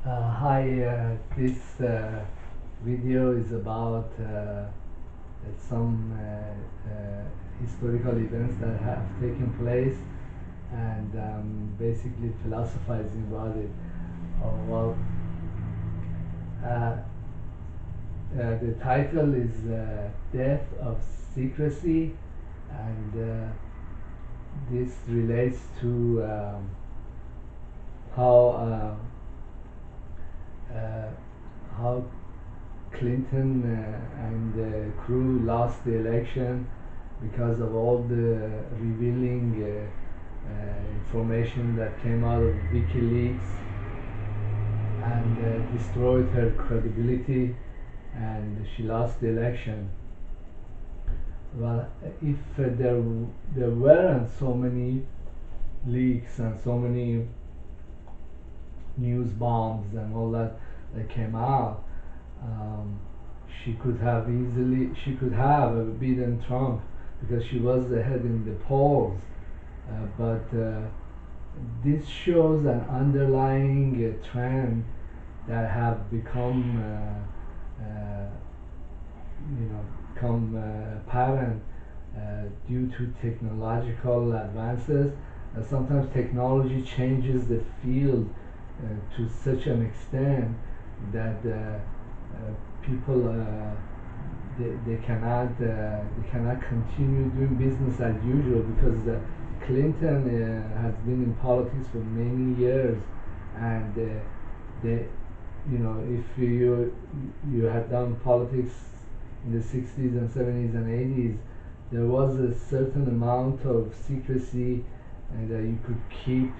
Hi, this video is about some historical events that have taken place, and basically philosophizing about it. Well, uh, the title is Death of Secrecy, and this relates to how uh, how Clinton and the crew lost the election because of all the revealing information that came out of Wikileaks, and destroyed her credibility, and she lost the election. Well, if there weren't so many leaks and so many news bombs and all that came out, um, she could have beaten Trump because she was ahead in the polls. But this shows an underlying trend that have become apparent due to technological advances. Sometimes technology changes the field to such an extent that people they cannot continue doing business as usual, because Clinton has been in politics for many years, and they if you had done politics in the 60s and 70s and 80s, there was a certain amount of secrecy that you could keep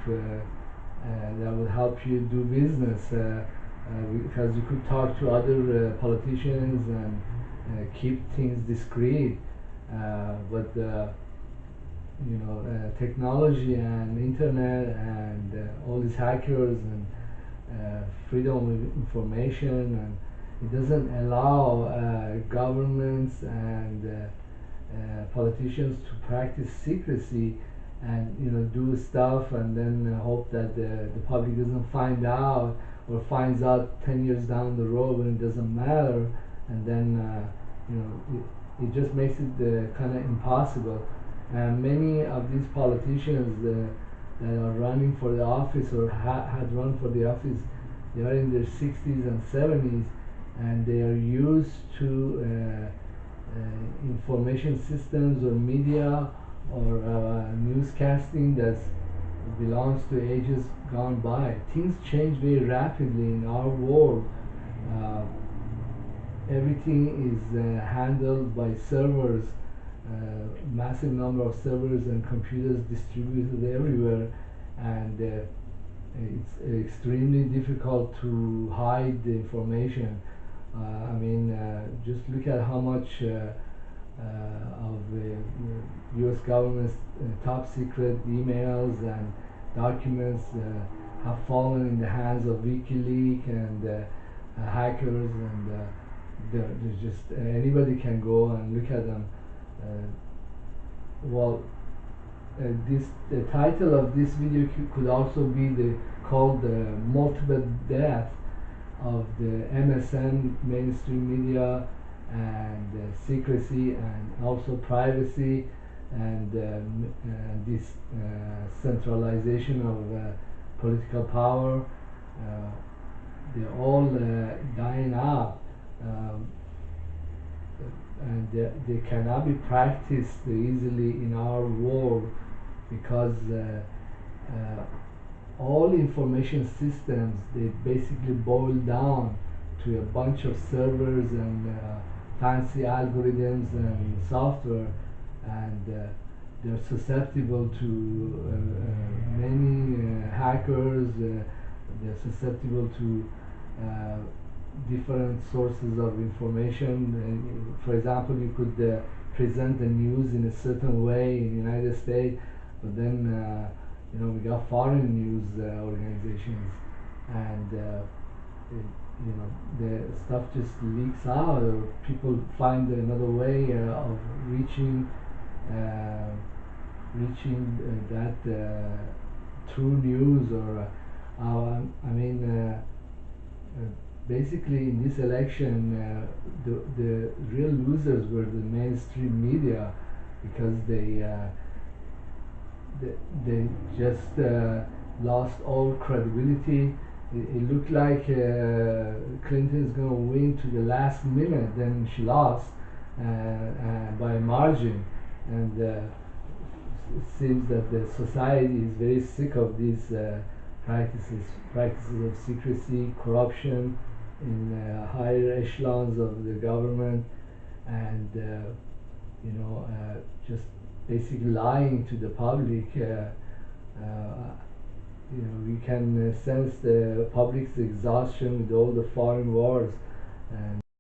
that would help you do business, because you could talk to other politicians and keep things discreet. But technology and internet and all these hackers and freedom of information, and it doesn't allow governments and politicians to practice secrecy and do stuff and then hope that the public doesn't find out, or finds out 10 years down the road when it doesn't matter, and then it just makes it kind of impossible. And many of these politicians that are running for the office, or had run for the office, they are in their 60s and 70s, and they are used to information systems or media or newscasting that belongs to ages gone by. Things change very rapidly in our world. Uh, Everything is handled by servers, massive number of servers and computers distributed everywhere, and it's extremely difficult to hide the information. Just look at how much of the U.S. government's top secret emails and documents have fallen in the hands of Wikileaks and hackers, and there's just anybody can go and look at them. Uh, well, this the title of this video could also be called the multiple death of the MSN, mainstream media, and secrecy, and also privacy, and this centralization of political power. Uh, they're all dying out. Um, and they cannot be practiced easily in our world, because all information systems, they basically boil down to a bunch of servers and fancy algorithms and software, and they're susceptible to many hackers. They're susceptible to different sources of information. For example, you could present the news in a certain way in the United States, but then we got foreign news organizations, and the stuff just leaks out, or people find another way of reaching that true news, or uh, I mean. basically in this election, the real losers were the mainstream media because they, they just lost all credibility. It looked like Clinton's going to win to the last minute, then she lost by a margin, and it seems that the society is very sick of these practices of secrecy, corruption in higher echelons of the government, and just basically lying to the public. We can sense the public's exhaustion with all the foreign wars, and